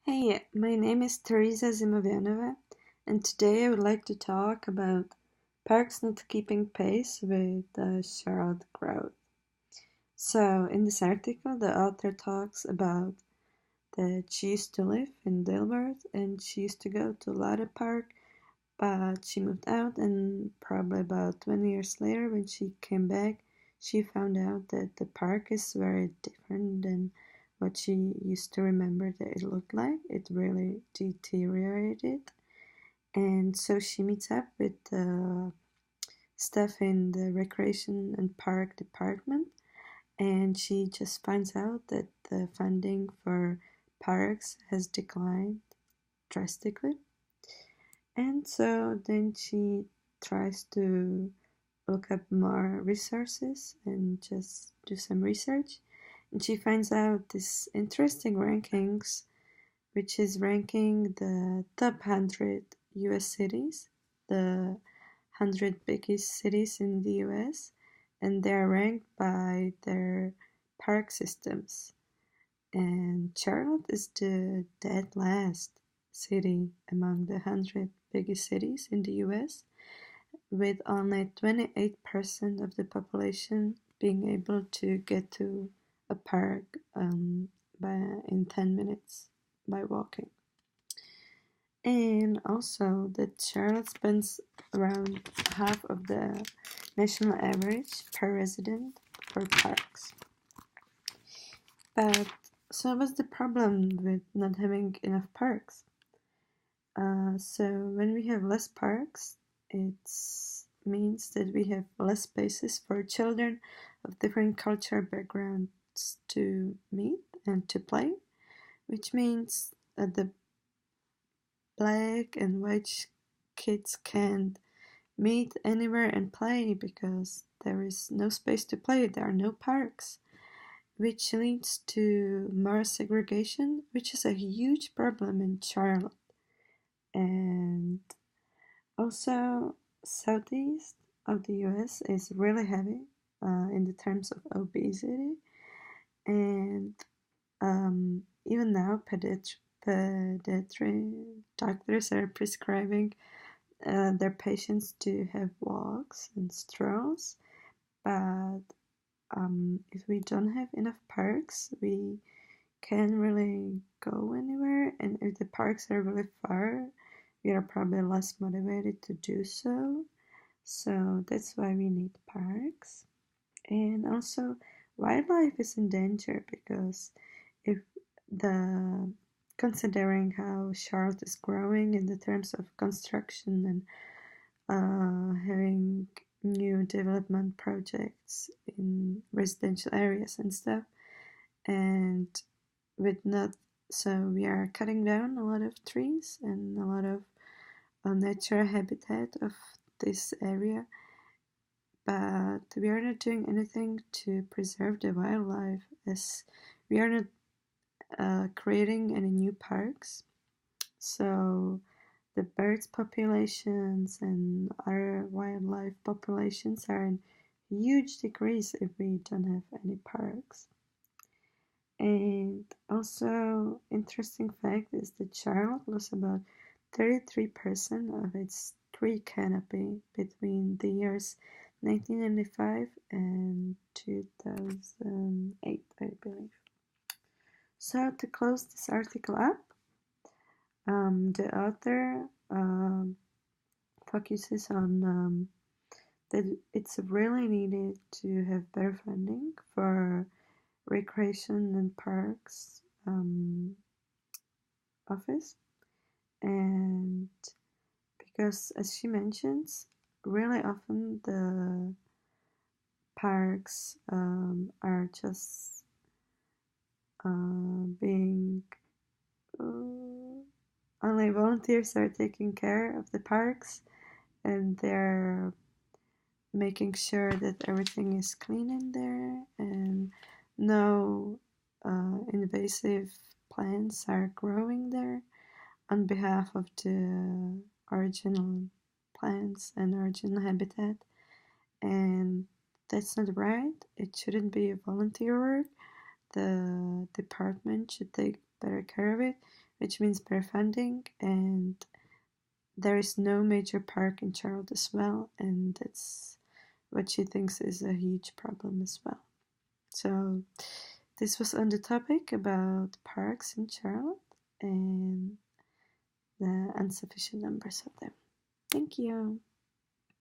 Hey, my name is Teresa Zimovyanova, and today I would like to talk about parks not keeping pace with the Charlotte growth. So, in this article, the author talks about that she used to live in Dilworth and she used to go to Lotte Park, but she moved out, and probably about 20 years later, when she came back, she found out that the park is very different than what she used to remember that it looked like. It really deteriorated. And so she meets up with the staff in the recreation and park department, and she just finds out that the funding for parks has declined drastically. And so then she tries to look up more resources and just do some research. And she finds out this interesting rankings, which is ranking the top 100 US cities, the 100 biggest cities in the US, and they're ranked by their park systems. And Charlotte is the dead last city among the 100 biggest cities in the US, with only 28% of the population being able to get to a park in 10 minutes by walking. And also that Charlotte spends around half of the national average per resident for parks. But so what's the problem with not having enough parks? So when we have less parks, it means that we have less spaces for children of different cultural backgrounds to meet and to play, which means that the black and white kids can't meet anywhere and play because there is no space to play, there are no parks, which leads to more segregation, which is a huge problem in Charlotte. And also, southeast of the US is really heavy in the terms of obesity, and even now, pediatric doctors are prescribing their patients to have walks and strolls. But if we don't have enough parks, we can't really go anywhere. And if the parks are really far, we are probably less motivated to do so. So that's why we need parks. And also, wildlife is in danger because if the considering how Charlotte is growing in the terms of construction and having new development projects in residential areas and stuff, and with not so we are cutting down a lot of trees and a lot of natural habitat of this area, but we are not doing anything to preserve the wildlife, as we are not creating any new parks. So the birds populations and other wildlife populations are in huge decrease if we don't have any parks. And also, interesting fact is that Charlotte lost about 33% of its tree canopy between the years 1995 and 2008, I believe. So to close this article up, the author focuses on that it's really needed to have better funding for recreation and parks office, and because as she mentions, really often the parks are just being only volunteers are taking care of the parks, and they're making sure that everything is clean in there and no invasive plants are growing there on behalf of the original plants and original habitat. And that's not right. It shouldn't be a volunteer work. The department should take better care of it, which means bare funding, and there is no major park in Charlotte as well, and that's what she thinks is a huge problem as well. So this was on the topic about parks in Charlotte and the insufficient numbers of them. Thank you.